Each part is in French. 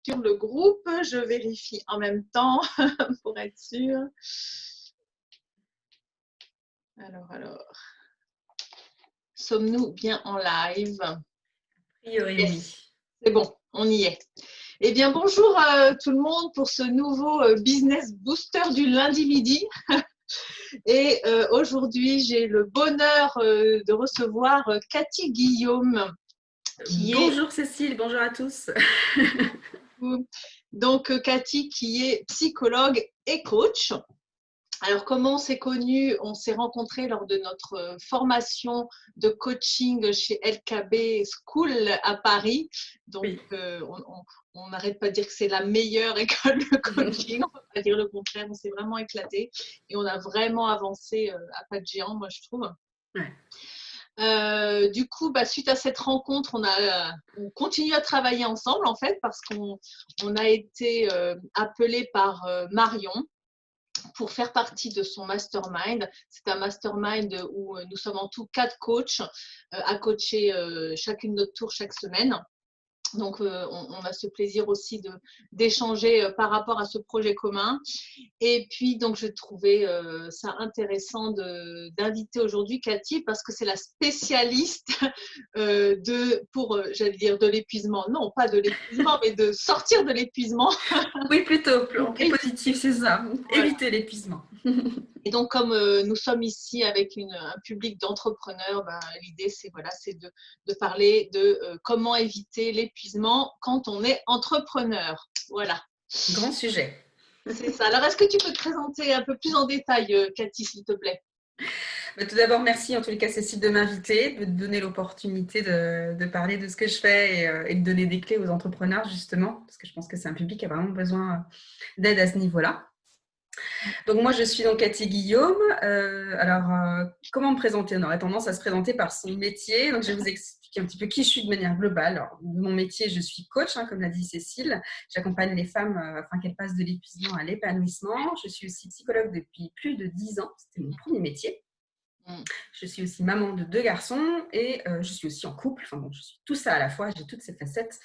sur le groupe. Je vérifie en même temps pour être sûre. Alors. Sommes-nous bien en live? A priori, Yes. oui. C'est bon, on y est. Eh bien, bonjour tout le monde pour ce nouveau Business Booster du lundi midi. Et aujourd'hui, j'ai le bonheur de recevoir Cathy Guillaume. Bonjour Cécile, bonjour à tous. Donc, Cathy qui est psychologue et coach. Alors, comment on s'est connus? On s'est rencontrés lors de notre formation de coaching chez LKB School à Paris. Donc, Oui. on n'arrête pas de dire que c'est la meilleure école de coaching. On ne peut pas dire le contraire. On s'est vraiment éclaté et on a vraiment avancé à pas de géant, moi, je trouve. Ouais. Du coup, suite à cette rencontre, on continue à travailler ensemble, en fait, parce qu'on a été appelé par Marion pour faire partie de son mastermind. C'est un mastermind où nous sommes en tout 4 coachs à coacher chacune notre tour chaque semaine. Donc, on a ce plaisir aussi d'échanger par rapport à ce projet commun. Et puis, donc, je trouvais ça intéressant d'inviter aujourd'hui Cathy parce que c'est la spécialiste j'allais dire, de l'épuisement. Non, pas de l'épuisement, mais de sortir de l'épuisement. Oui, plutôt, en plus positif, c'est ça. Voilà. Éviter l'épuisement. Et donc, comme nous sommes ici avec un public d'entrepreneurs, l'idée, c'est de parler de comment éviter l'épuisement quand on est entrepreneur. Voilà. Grand sujet. C'est ça. Alors, est-ce que tu peux te présenter un peu plus en détail, Cathy, s'il te plaît? Tout d'abord, merci en tous les cas Cécile de m'inviter, de me donner l'opportunité de parler de ce que je fais et de donner des clés aux entrepreneurs justement, parce que je pense que c'est un public qui a vraiment besoin d'aide à ce niveau-là. Donc moi je suis donc Cathy Guillaume. Comment me présenter? On aurait tendance à se présenter par son métier. Donc je vais vous expliquer un petit peu qui je suis de manière globale. Alors, de mon métier, je suis coach, comme l'a dit Cécile. J'accompagne les femmes afin qu'elles passent de l'épuisement à l'épanouissement. Je suis aussi psychologue depuis plus de 10 ans. C'était mon premier métier. Je suis aussi maman de 2 garçons et je suis aussi en couple. Enfin bon, je suis tout ça à la fois. J'ai toutes ces facettes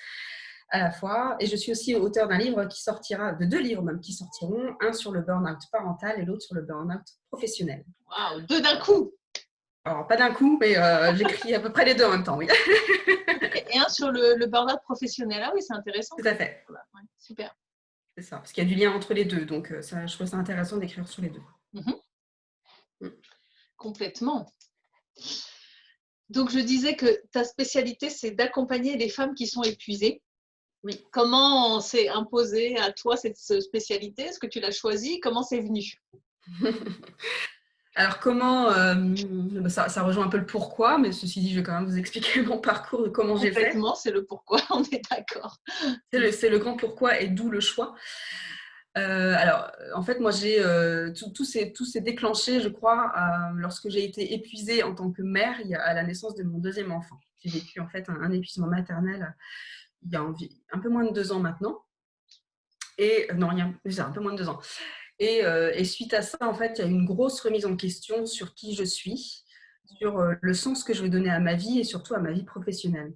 à la fois. Et je suis aussi auteur d'un livre qui sortira, de 2 livres même qui sortiront, un sur le burn-out parental et l'autre sur le burn-out professionnel. Waouh, 2 d'un coup! Alors, pas d'un coup, mais j'écris à peu près les 2 en même temps, oui. Et un sur le burn-out professionnel. Ah oui, c'est intéressant. Tout à fait. Ouais, super. C'est ça, parce qu'il y a du lien entre les deux. Donc, je trouve ça intéressant d'écrire sur les deux. Complètement. Donc, je disais que ta spécialité, c'est d'accompagner les femmes qui sont épuisées. Oui. Comment s'est imposée à toi cette spécialité? Est-ce que tu l'as choisie? Comment c'est venu? Alors, comment ça rejoint un peu le pourquoi, mais ceci dit, je vais quand même vous expliquer mon parcours de comment j'ai fait. Complètement, c'est le pourquoi, on est d'accord. C'est le grand pourquoi et d'où le choix. En fait, moi, tout s'est déclenché, je crois, lorsque j'ai été épuisée en tant que mère à la naissance de mon 2e enfant. J'ai vécu en fait un épuisement maternel il y a un peu moins de 2 ans maintenant. Et non, un peu moins de 2 ans. Et suite à ça, en fait, il y a eu une grosse remise en question sur qui je suis, sur le sens que je vais donner à ma vie et surtout à ma vie professionnelle.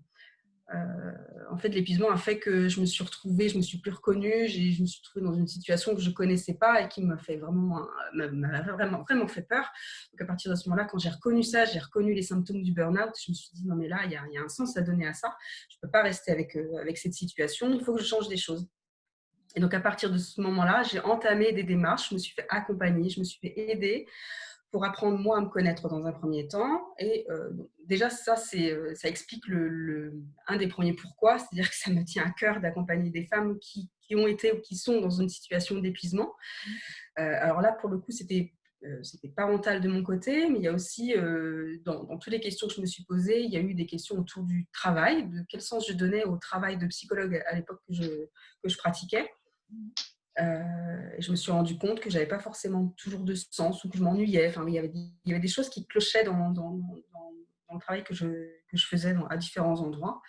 En fait, l'épuisement a fait que je me suis retrouvée, je me suis plus reconnue, je me suis retrouvée dans une situation que je connaissais pas et qui m'a vraiment fait peur. Donc à partir de ce moment-là, quand j'ai reconnu ça, j'ai reconnu les symptômes du burn-out, je me suis dit non mais là, il y a un sens à donner à ça. Je peux pas rester avec cette situation, il faut que je change des choses. Et donc à partir de ce moment-là, j'ai entamé des démarches, je me suis fait accompagner, je me suis fait aider pour apprendre moi à me connaître dans un premier temps. Et déjà, ça explique un des premiers pourquoi, c'est-à-dire que ça me tient à cœur d'accompagner des femmes qui ont été ou qui sont dans une situation d'épuisement. Alors là, pour le coup, c'était parental de mon côté, mais il y a aussi, dans toutes les questions que je me suis posées, il y a eu des questions autour du travail, de quel sens je donnais au travail de psychologue à l'époque que je pratiquais. Et je me suis rendu compte que je n'avais pas forcément toujours de sens ou que je m'ennuyais. Enfin, il y avait des choses qui clochaient dans le travail que je faisais à différents endroits.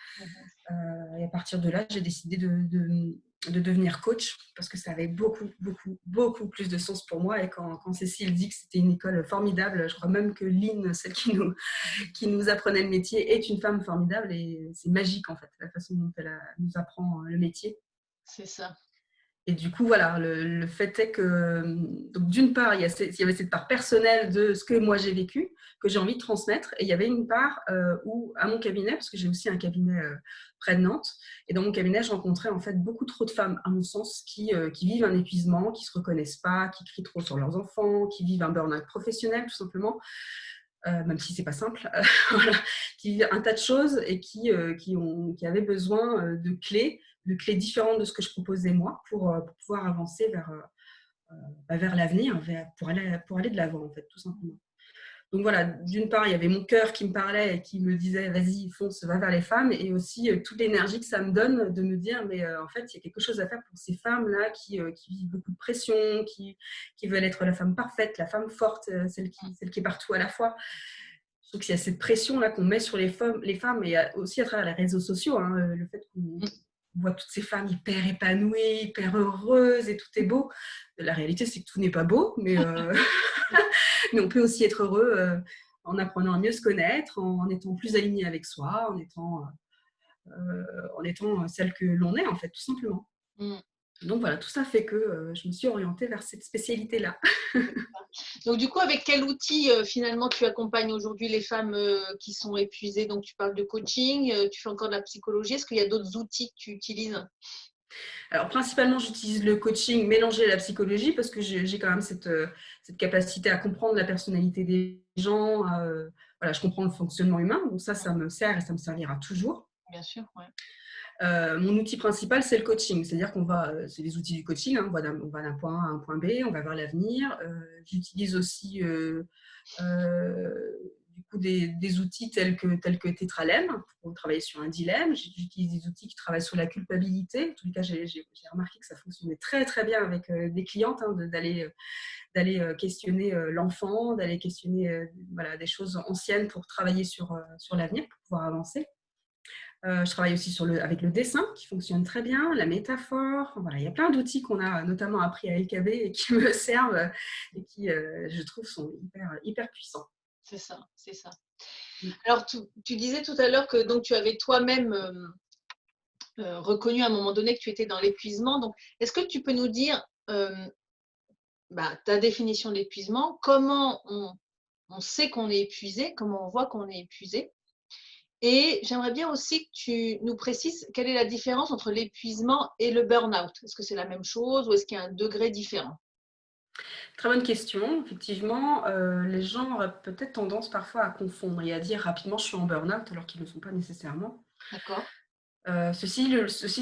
Et à partir de là, j'ai décidé de devenir coach parce que ça avait beaucoup, beaucoup, beaucoup plus de sens pour moi. Et quand Cécile dit que c'était une école formidable, je crois même que Lynn, celle qui nous apprenait le métier, est une femme formidable et c'est magique en fait, la façon dont elle nous apprend le métier. C'est ça. Et du coup, voilà, le fait est que, donc d'une part, il y avait cette part personnelle de ce que moi j'ai vécu, que j'ai envie de transmettre. Et il y avait une part où, à mon cabinet, parce que j'ai aussi un cabinet près de Nantes, et dans mon cabinet, je rencontrais en fait beaucoup trop de femmes, à mon sens, qui vivent un épuisement, qui ne se reconnaissent pas, qui crient trop sur leurs enfants, qui vivent un burn-out professionnel, tout simplement, même si c'est pas simple, voilà, qui vivent un tas de choses et qui avaient besoin de clés différentes de ce que je proposais moi pour pouvoir avancer vers l'avenir, pour aller de l'avant, en fait, tout simplement. Donc voilà, d'une part, il y avait mon cœur qui me parlait et qui me disait vas-y, fonce, va vers les femmes, et aussi toute l'énergie que ça me donne de me dire mais en fait, il y a quelque chose à faire pour ces femmes-là qui vivent beaucoup de pression, qui veulent être la femme parfaite, la femme forte, celle qui est partout à la fois. Je trouve qu'il y a cette pression-là qu'on met sur les femmes et aussi à travers les réseaux sociaux, hein, le fait qu'on voit toutes ces femmes hyper épanouies, hyper heureuses et tout est beau. La réalité, c'est que tout n'est pas beau, mais on peut aussi être heureux en apprenant à mieux se connaître, en étant plus aligné avec soi, en étant celle que l'on est, en fait, tout simplement. Mm. Donc voilà, tout ça fait que je me suis orientée vers cette spécialité-là. Donc, du coup, avec quel outil finalement tu accompagnes aujourd'hui les femmes qui sont épuisées? Donc, tu parles de coaching, tu fais encore de la psychologie. Est-ce qu'il y a d'autres outils que tu utilises? Alors, principalement, j'utilise le coaching mélangé à la psychologie parce que j'ai quand même cette capacité à comprendre la personnalité des gens. Voilà, je comprends le fonctionnement humain, donc ça me sert et ça me servira toujours. Bien sûr, ouais. Mon outil principal, c'est le coaching. C'est-à-dire c'est les outils du coaching, hein, on va d'un point A à un point B, on va vers l'avenir. J'utilise aussi du coup des outils tels que Tétralem pour travailler sur un dilemme. J'utilise des outils qui travaillent sur la culpabilité. En tout cas, j'ai remarqué que ça fonctionnait très très bien avec des clientes, hein, d'aller questionner l'enfant, d'aller questionner voilà, des choses anciennes pour travailler sur l'avenir, pour pouvoir avancer. Je travaille aussi avec le dessin qui fonctionne très bien, la métaphore. Enfin, voilà, il y a plein d'outils qu'on a notamment appris à LKV et qui me servent et qui, je trouve, sont hyper puissants. C'est ça, c'est ça. Alors, tu disais tout à l'heure que donc, tu avais toi-même reconnu à un moment donné que tu étais dans l'épuisement. Donc, est-ce que tu peux nous dire ta définition de l'épuisement, comment on sait qu'on est épuisé, comment on voit qu'on est épuisé? Et j'aimerais bien aussi que tu nous précises quelle est la différence entre l'épuisement et le burn-out. Est-ce que c'est la même chose ou est-ce qu'il y a un degré différent? Très bonne question. Effectivement, les gens auraient peut-être tendance parfois à confondre et à dire rapidement je suis en burn-out alors qu'ils ne le sont pas nécessairement. D'accord. Ceci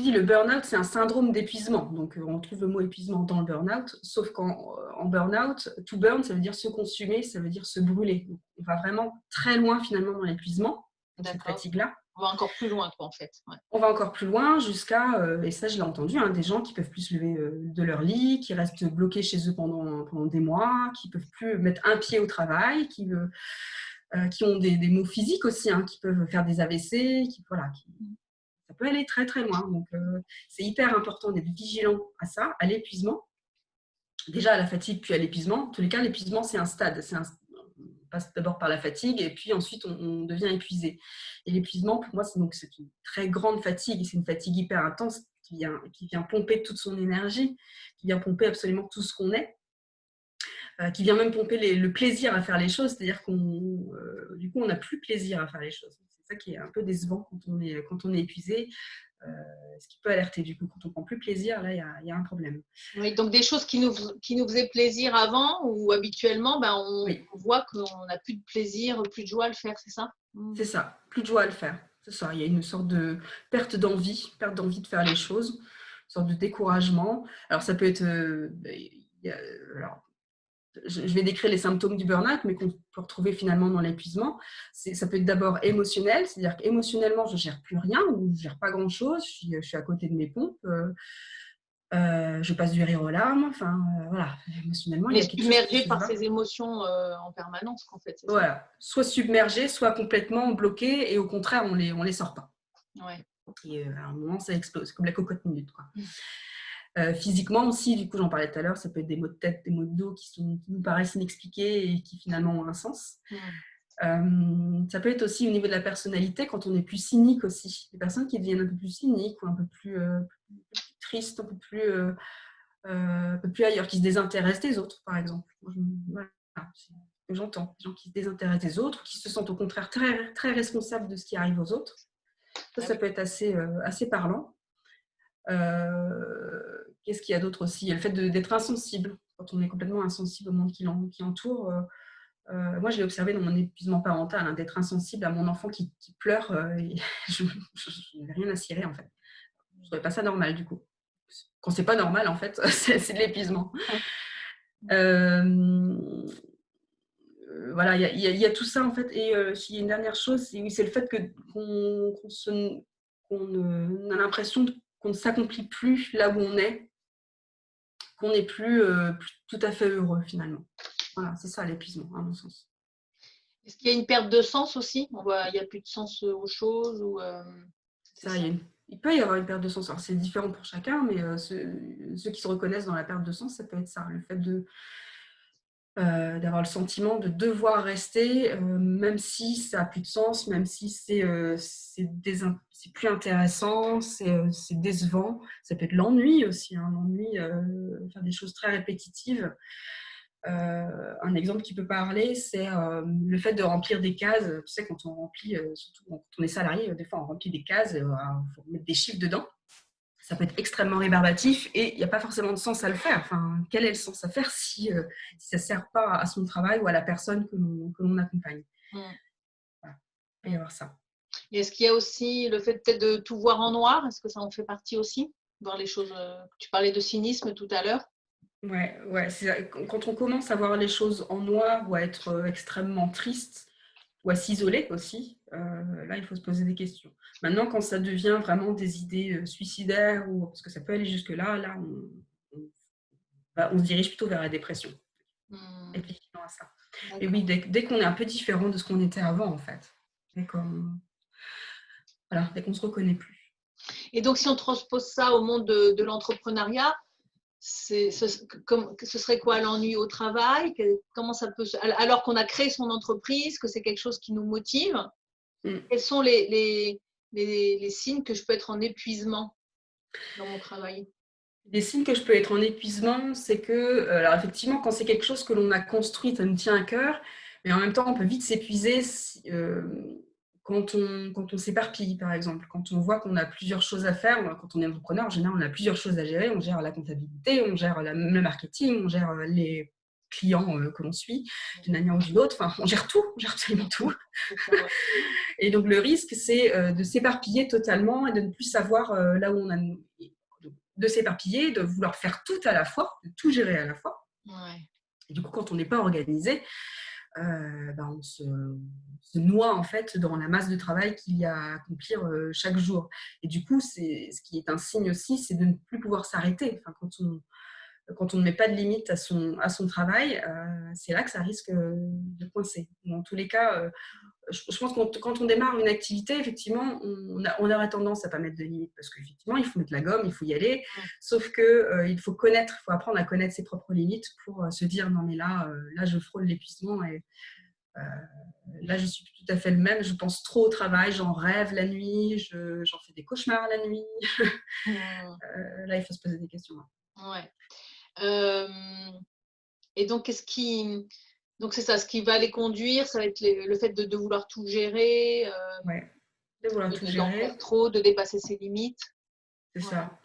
dit, le burn-out, c'est un syndrome d'épuisement. Donc, on trouve le mot épuisement dans le burn-out, sauf qu'en burn-out, to burn, ça veut dire se consumer, ça veut dire se brûler. Donc, on va vraiment très loin finalement dans l'épuisement, dans cette fatigue-là. On va encore plus loin, quoi, en fait. Ouais. On va encore plus loin jusqu'à, et ça je l'ai entendu, hein, des gens qui ne peuvent plus se lever de leur lit, qui restent bloqués chez eux pendant des mois, qui ne peuvent plus mettre un pied au travail, qui ont des maux physiques aussi, hein, qui peuvent faire des AVC, ça peut aller très très loin. Donc c'est hyper important d'être vigilant à ça, à l'épuisement. Déjà à la fatigue, puis à l'épuisement. En tous les cas, l'épuisement, c'est un stade. On passe d'abord par la fatigue et puis ensuite on devient épuisé. Et l'épuisement, pour moi, c'est une très grande fatigue. C'est une fatigue hyper intense qui vient pomper toute son énergie, qui vient pomper absolument tout ce qu'on est, qui vient même pomper le plaisir à faire les choses. C'est-à-dire du coup, on n'a plus plaisir à faire les choses. C'est ça qui est un peu décevant quand on est épuisé. Ce qui peut alerter du coup, quand on ne prend plus plaisir, là, il y a un problème. Oui, donc des choses qui nous faisaient plaisir avant ou habituellement, on voit qu'on n'a plus de plaisir, plus de joie à le faire, c'est ça? C'est ça, plus de joie à le faire. C'est ça, il y a une sorte de perte d'envie de faire les choses, une sorte de découragement. Alors ça peut être... je vais décrire les symptômes du burn-out, mais qu'on peut retrouver finalement dans l'épuisement. Ça peut être d'abord émotionnel, c'est-à-dire qu'émotionnellement, je ne gère plus rien ou je ne gère pas grand-chose, je suis à côté de mes pompes, je passe du rire aux larmes, enfin voilà, émotionnellement, il y a quelque chose qui submergé se par va. ses émotions en permanence, en fait. Voilà, soit submergé, soit complètement bloqué, et au contraire, on les sort pas. Ouais. Et à un moment, ça explose, comme la cocotte minute, quoi. Physiquement aussi, du coup, j'en parlais tout à l'heure, ça peut être des maux de tête, des maux de dos qui nous paraissent inexpliqués et qui finalement ont un sens. Ça peut être aussi au niveau de la personnalité, quand on est plus cynique aussi. Les personnes qui deviennent un peu plus cyniques ou un peu plus tristes, un peu plus ailleurs, qui se désintéressent des autres, par exemple. Voilà, c'est ce que j'entends. Des gens qui se désintéressent des autres, qui se sentent au contraire très, très responsables de ce qui arrive aux autres. Ça peut être assez parlant. Qu'est-ce qu'il y a d'autre aussi? Il y a le fait d'être insensible. Quand on est complètement insensible au monde qui entoure. Moi, je l'ai observé dans mon épuisement parental, hein, d'être insensible à mon enfant qui pleure. Et je n'ai rien à cirer, en fait. Je ne trouvais pas ça normal, du coup. Quand c'est pas normal, en fait, c'est de l'épuisement. Voilà, il y a tout ça, en fait. Et il y a une dernière chose, c'est le fait qu'on a l'impression qu'on ne s'accomplit plus là où on est, qu'on n'est plus tout à fait heureux, finalement. Voilà, c'est ça l'épuisement, à mon sens. Est-ce qu'il y a une perte de sens aussi? Il n'y a plus de sens aux choses ou, ça, il peut y avoir une perte de sens. Alors, c'est différent pour chacun, mais ceux qui se reconnaissent dans la perte de sens, ça peut être ça. Le fait d'avoir le sentiment de devoir rester, même si ça n'a plus de sens, même si c'est plus intéressant, c'est décevant. Ça peut être l'ennui aussi, hein, l'ennui, faire des choses très répétitives. Un exemple qui peut parler, c'est le fait de remplir des cases. Tu sais, quand on remplit, surtout quand on est salarié, des fois on remplit des cases, il faut mettre des chiffres dedans. Ça peut être extrêmement rébarbatif et il n'y a pas forcément de sens à le faire. Enfin, quel est le sens à faire si ça ne sert pas à son travail ou à la personne que l'on accompagne? Voilà. Il peut y avoir ça. Et est-ce qu'il y a aussi le fait peut-être de tout voir en noir? Est-ce que ça en fait partie aussi? Voir les choses. Tu parlais de cynisme tout à l'heure. Ouais. Quand on commence à voir les choses en noir ou à être extrêmement triste ou à s'isoler aussi, là, il faut se poser des questions. Maintenant, quand ça devient vraiment des idées suicidaires, parce que ça peut aller jusque-là, là, on se dirige plutôt vers la dépression. Et puis, à ça. Et oui, dès qu'on est un peu différent de ce qu'on était avant, en fait. Dès qu'on ne se reconnaît plus. Et donc, si on transpose ça au monde de l'entrepreneuriat, ce serait quoi l'ennui au travail? Comment ça peut, alors qu'on a créé son entreprise, que c'est quelque chose qui nous motive, quels sont les signes que je peux être en épuisement dans mon travail? Les signes que je peux être en épuisement, c'est que, alors effectivement, quand c'est quelque chose que l'on a construit, ça nous tient à cœur, mais en même temps, on peut vite s'épuiser quand on s'éparpille, par exemple. Quand on voit qu'on a plusieurs choses à faire, quand on est entrepreneur, en général, on a plusieurs choses à gérer. On gère la comptabilité, on gère le marketing, on gère les clients que l'on suit d'une manière ou d'une autre. Enfin, on gère tout, on gère absolument tout. Et donc, le risque, c'est de s'éparpiller totalement et de ne plus savoir là où on a... de s'éparpiller, de vouloir faire tout à la fois, de tout gérer à la fois. Ouais. Et du coup, quand on n'est pas organisé, on se noie en fait dans la masse de travail qu'il y a à accomplir chaque jour. Et du coup, ce qui est un signe aussi, c'est de ne plus pouvoir s'arrêter. Enfin, quand on ne met pas de limite à son travail, c'est là que ça risque de coincer. Dans tous les cas, je pense que quand on démarre une activité, effectivement, on aurait tendance à ne pas mettre de limite parce qu'effectivement, il faut mettre la gomme, il faut y aller. Sauf qu'il faut apprendre à connaître ses propres limites pour se dire non, mais là, je frôle l'épuisement et là, je suis tout à fait le même. Je pense trop au travail, j'en rêve la nuit, j'en fais des cauchemars la nuit. Là, il faut se poser des questions. Ouais. Et donc, donc c'est ça, ce qui va les conduire, ça va être le fait de vouloir tout gérer, de vouloir tout d'en faire trop, de dépasser ses limites. C'est ça.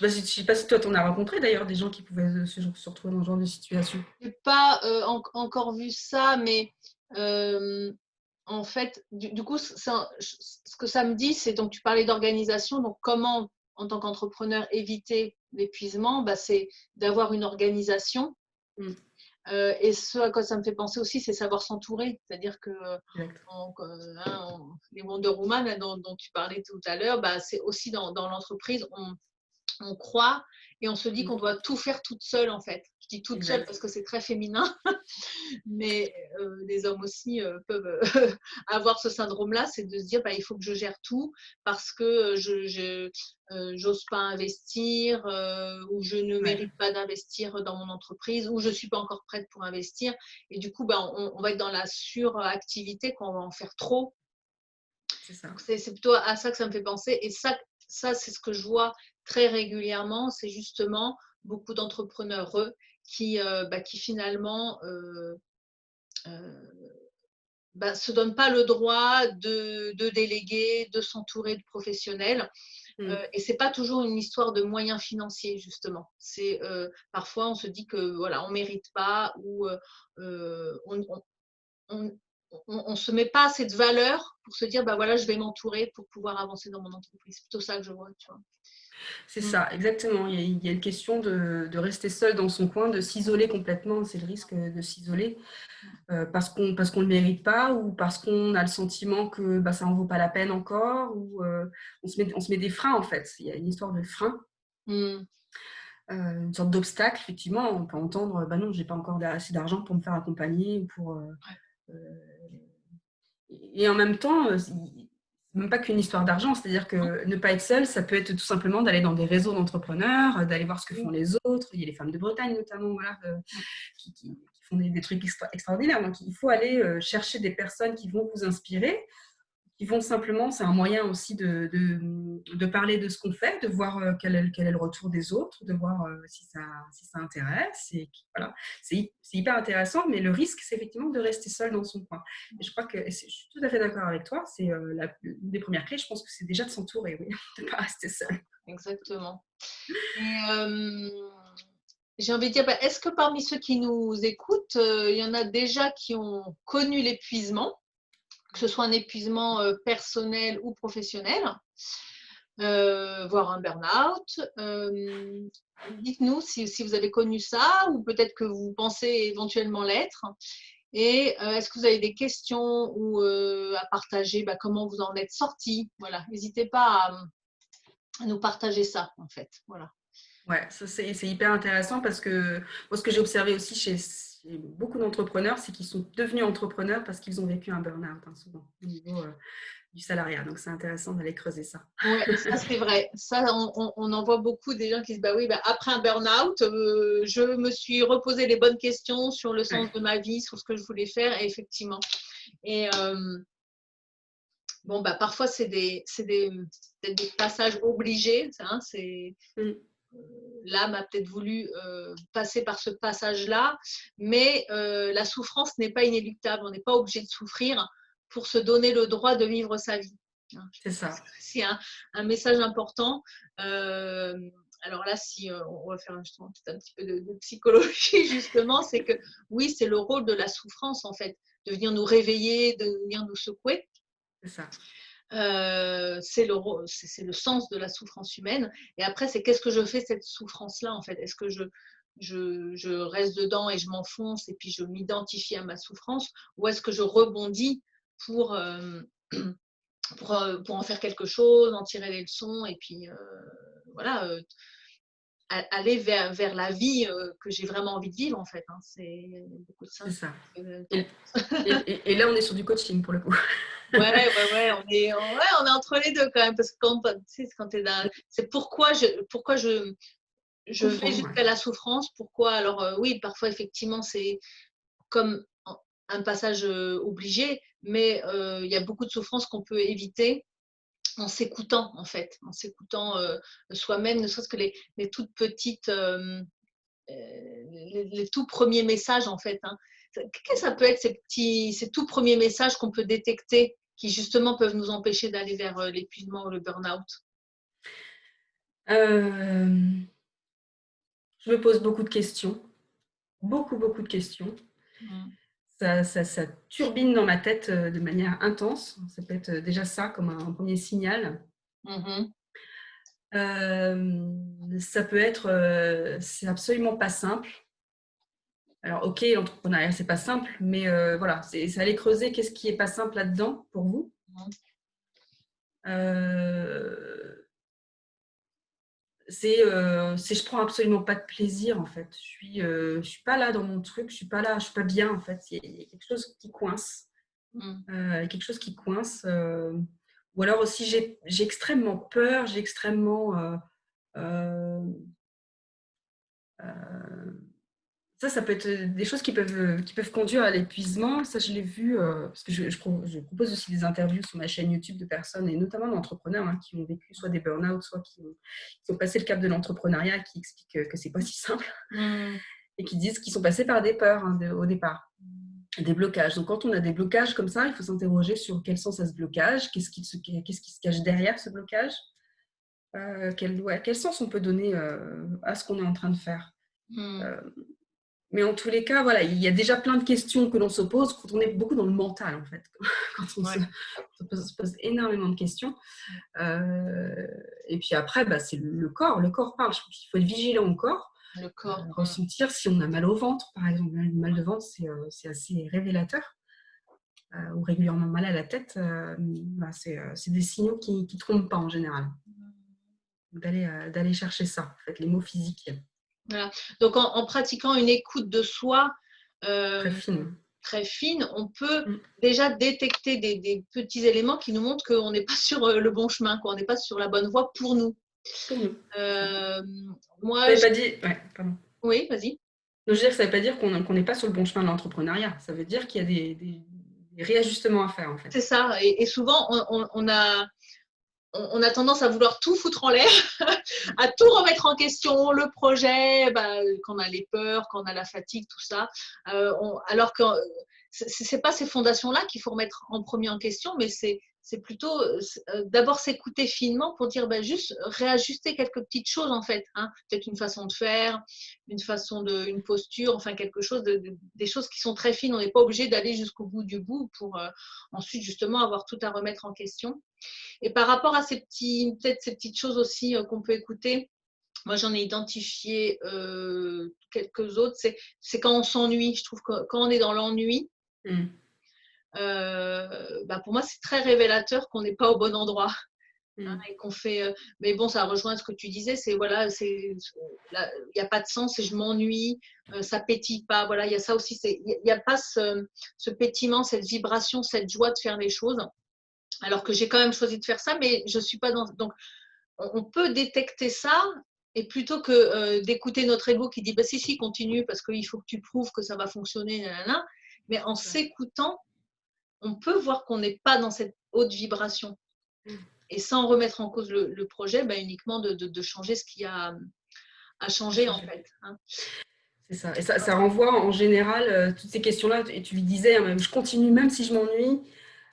Je ne sais pas si toi, tu en as rencontré d'ailleurs des gens qui pouvaient se retrouver dans ce genre de situation. Je n'ai pas encore vu ça, mais en fait, du coup, ce que ça me dit, c'est donc tu parlais d'organisation, donc comment, en tant qu'entrepreneur, éviter l'épuisement, c'est d'avoir une organisation. Et ce à quoi ça me fait penser aussi, c'est savoir s'entourer. C'est-à-dire que les Wonder Woman dont tu parlais tout à l'heure, c'est aussi dans l'entreprise, on croit et on se dit qu'on doit tout faire toute seule en fait. dis toute seule Exact. parce que c'est très féminin, mais les hommes aussi peuvent avoir ce syndrome-là, c'est de se dire bah, il faut que je gère tout parce que je j'ose pas investir ou je ne Ouais, mérite pas d'investir dans mon entreprise ou je suis pas encore prête pour investir. Et du coup, bah, on va être dans la suractivité quand on va en faire trop. c'est ça. Donc, c'est plutôt à ça que ça me fait penser. Et ça c'est ce que je vois très régulièrement, c'est justement beaucoup d'entrepreneurs qui finalement bah, se donnent pas le droit de déléguer, de s'entourer de professionnels. Mm. Et c'est pas toujours une histoire de moyens financiers justement. C'est parfois on se dit que voilà on mérite pas ou on, on se met pas assez de valeur pour se dire bah voilà je vais m'entourer pour pouvoir avancer dans mon entreprise. C'est plutôt ça que je vois, tu vois. C'est Mm. ça, exactement. Il y a une question de rester seul dans son coin, de s'isoler complètement. C'est le risque de s'isoler parce qu'on ne le mérite pas ou parce qu'on a le sentiment que bah, ça n'en vaut pas la peine encore ou on se met des freins en fait. Il y a une histoire de frein, Mm. une sorte d'obstacle. Effectivement, on peut entendre bah non, j'ai pas encore assez d'argent pour me faire accompagner ou pour euh, et en même temps, c'est même pas qu'une histoire d'argent, c'est-à-dire que ne pas être seul, ça peut être tout simplement d'aller dans des réseaux d'entrepreneurs, d'aller voir ce que font Oui. les autres. Il y a les femmes de Bretagne notamment, voilà, qui font des trucs extraordinaires. Donc il faut aller chercher des personnes qui vont vous inspirer, qui vont simplement, c'est un moyen aussi de parler de ce qu'on fait, de voir quel est le retour des autres, de voir si ça intéresse. Et voilà, c'est hyper intéressant, mais le risque, c'est effectivement de rester seul dans son coin. Et je crois que je suis tout à fait d'accord avec toi, c'est une des premières clés, je pense que c'est déjà de s'entourer, oui, de ne pas rester seul. Exactement. Et j'ai envie de dire, bah, est-ce que parmi ceux qui nous écoutent, il y en a déjà qui ont connu l'épuisement, que ce soit un épuisement personnel ou professionnel, voire un burn-out. Dites-nous si vous avez connu ça ou peut-être que vous pensez éventuellement l'être. Et est-ce que vous avez des questions ou à partager bah, comment vous en êtes sorti? Voilà, n'hésitez pas à nous partager ça en fait. Voilà. Ouais, ça c'est hyper intéressant parce que moi, ce que j'ai observé aussi chez beaucoup d'entrepreneurs, c'est qu'ils sont devenus entrepreneurs parce qu'ils ont vécu un burn-out, hein, souvent, au niveau du salariat. Donc, c'est intéressant d'aller creuser ça. Ouais, ça c'est vrai. Ça, on en voit beaucoup des gens qui se disent bah oui, bah, après un burn-out, je me suis reposé les bonnes questions sur le sens Ouais, de ma vie, sur ce que je voulais faire, et effectivement. Et bon, bah parfois des passages obligés. Hein, mm, l'âme a peut-être voulu passer par ce passage-là, mais la souffrance n'est pas inéluctable. On n'est pas obligé de souffrir pour se donner le droit de vivre sa vie. Je c'est pense que ça. c'est un message important. Alors là, si on va faire un petit peu de psychologie, justement, c'est que oui, c'est le rôle de la souffrance, en fait, de venir nous réveiller, de venir nous secouer. C'est ça. C'est le sens de la souffrance humaine. Et après, c'est qu'est-ce que je fais cette souffrance-là, en fait? Est-ce que je reste dedans et je m'enfonce et puis je m'identifie à ma souffrance, ou est-ce que je rebondis pour, pour en faire quelque chose, en tirer les leçons et puis voilà, aller vers la vie que j'ai vraiment envie de vivre, en fait. Hein. C'est beaucoup de ça. C'est ça. Donc, Et là, on est sur du coaching pour le coup. ouais, on est entre les deux quand même, parce que tu sais, quand t'es là, c'est pourquoi je vais Comprendre, ouais. jusqu'à la souffrance, pourquoi, alors oui, parfois effectivement, c'est comme un passage obligé, mais il y a beaucoup de souffrances qu'on peut éviter en s'écoutant, en fait, en s'écoutant soi-même, ne serait-ce que les toutes petites, les tout premiers messages, en fait. Hein. Qu'est-ce que ça peut être ces tout premiers messages qu'on peut détecter qui justement peuvent nous empêcher d'aller vers l'épuisement ou le burn-out? Euh, je me pose beaucoup de questions, beaucoup de questions. Mm. Ça turbine dans ma tête de manière intense. Ça peut être déjà ça comme un premier signal. Mhm. Ça peut être, c'est absolument pas simple. Alors, ok, l'entrepreneuriat, c'est pas simple, mais voilà, c'est aller creuser qu'est-ce qui est pas simple là-dedans pour vous. Mhm. Euh, je prends absolument pas de plaisir en fait. Je suis pas là dans mon truc, je suis pas bien en fait. Il y a quelque chose qui coince, quelque chose qui coince. Ou alors aussi j'ai extrêmement peur, j'ai extrêmement euh, euh, ça peut être des choses qui peuvent conduire à l'épuisement. Ça, je l'ai vu, parce que je propose aussi des interviews sur ma chaîne YouTube de personnes, et notamment d'entrepreneurs qui ont vécu soit des burn-out, soit qui ont passé le cap de l'entrepreneuriat, qui expliquent que c'est pas si simple, et qui disent qu'ils sont passés par des peurs au départ, des blocages. Donc, quand on a des blocages comme ça, il faut s'interroger sur quel sens a ce blocage, qu'est-ce qui se cache derrière ce blocage, quel sens on peut donner à ce qu'on est en train de faire. Mais en tous les cas, voilà, il y a déjà plein de questions que l'on se pose quand on est beaucoup dans le mental, en fait. Quand on se pose énormément de questions. Et puis après, c'est le corps. Le corps parle. Je pense qu'il faut être vigilant au corps. Le corps. Ressentir si on a mal au ventre, par exemple. Le mal de ventre, c'est assez révélateur. Ou régulièrement mal à la tête, c'est des signaux qui ne trompent pas en général. D'aller chercher ça, en fait, les mots physiques. Voilà. Donc, en pratiquant une écoute de soi très fine, on peut déjà détecter des petits éléments qui nous montrent qu'on n'est pas sur le bon chemin, qu'on n'est pas sur la bonne voie pour nous. Moi, pas dit... pardon. Oui, vas-y. Je veux dire, ça ne veut pas dire qu'on n'est pas sur le bon chemin de l'entrepreneuriat. Ça veut dire qu'il y a des réajustements à faire, en fait. C'est ça. Et souvent, on a tendance à vouloir tout foutre en l'air, à tout remettre en question, le projet, quand on a les peurs, quand on a la fatigue, tout ça. Alors que ce n'est pas ces fondations-là qu'il faut remettre en premier en question, mais c'est plutôt d'abord s'écouter finement pour dire juste réajuster quelques petites choses en fait. Peut-être une façon de faire, une posture, enfin quelque chose, des choses qui sont très fines. On n'est pas obligé d'aller jusqu'au bout du bout pour ensuite justement avoir tout à remettre en question. Et par rapport à peut-être ces petites choses aussi qu'on peut écouter, moi j'en ai identifié quelques autres, c'est quand on s'ennuie. Je trouve que quand on est dans l'ennui, pour moi c'est très révélateur qu'on n'est pas au bon endroit. Et qu'on fait, mais bon, ça rejoint ce que tu disais, il n'y a pas de sens et je m'ennuie, ça pétille pas, voilà, il y a ça aussi, il n'y a pas ce pétillement, cette vibration, cette joie de faire les choses. Alors que j'ai quand même choisi de faire ça, mais je ne suis pas dans... Donc, on peut détecter ça, et plutôt que d'écouter notre ego qui dit « si, continue, parce qu'il faut que tu prouves que ça va fonctionner, nanana », mais en s'écoutant, on peut voir qu'on n'est pas dans cette haute vibration. Et sans remettre en cause le projet, uniquement de changer ce qui a à changer, en fait. C'est ça. Et ça renvoie en général toutes ces questions-là, et tu lui disais, je continue même si je m'ennuie,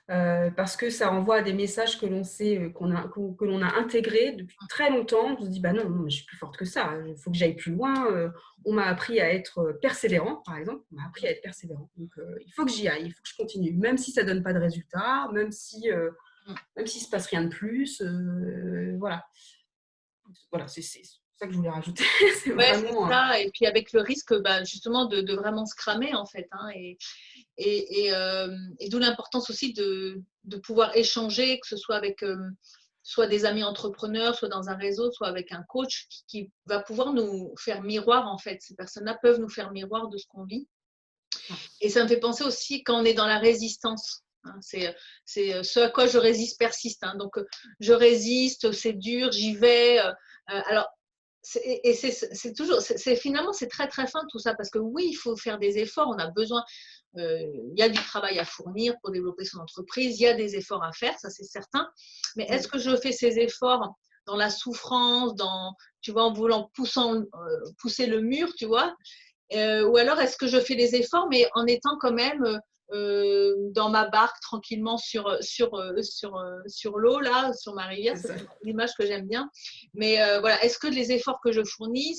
parce que ça renvoie à des messages que l'on sait, que l'on a intégrés depuis très longtemps. On se dit, non, mais je suis plus forte que ça, il faut que j'aille plus loin. On m'a appris à être persévérant, par exemple. On m'a appris à être persévérant. Donc, il faut que j'y aille, il faut que je continue. Même si ça ne donne pas de résultat, même s'il ne se passe rien de plus. Voilà. Voilà, c'est ça que je voulais rajouter. C'est vraiment... ça. Et puis avec le risque justement de vraiment se cramer, en fait. Et d'où l'importance aussi de pouvoir échanger, que ce soit avec soit des amis entrepreneurs, soit dans un réseau, soit avec un coach qui va pouvoir nous faire miroir, en fait. Ces personnes-là peuvent nous faire miroir de ce qu'on vit. Et ça me fait penser aussi quand on est dans la résistance. C'est ce à quoi je résiste persiste. Donc, je résiste, c'est dur, j'y vais. Alors, finalement, c'est très, très fin tout ça, parce que oui, il faut faire des efforts, on a besoin, il y a du travail à fournir pour développer son entreprise, il y a des efforts à faire, ça c'est certain. Mais est-ce que je fais ces efforts dans la souffrance, tu vois, en voulant pousser le mur, tu vois, ou alors est-ce que je fais des efforts, mais en étant quand même dans ma barque tranquillement sur l'eau, là, sur ma rivière, c'est l'image que j'aime bien. Mais voilà, est-ce que les efforts que je fournis,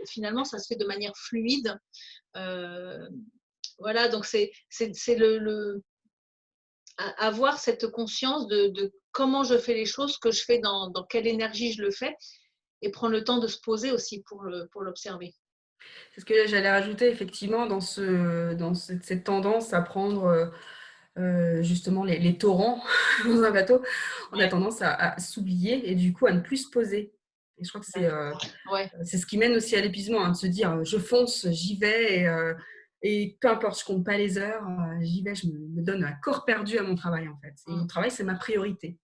finalement, ça se fait de manière fluide? Voilà, donc c'est avoir cette conscience de comment je fais les choses, ce que je fais, dans quelle énergie je le fais, et prendre le temps de se poser aussi pour l'observer. C'est ce que j'allais rajouter, effectivement, dans cette tendance à prendre justement les torrents dans un bateau. On a tendance à s'oublier et du coup à ne plus se poser. Et je crois que Ouais. c'est ce qui mène aussi à l'épuisement, hein, de se dire je fonce, j'y vais et peu importe, je compte pas les heures, j'y vais, je me donne à corps perdu à mon travail en fait. Et mon Mm. travail, c'est ma priorité.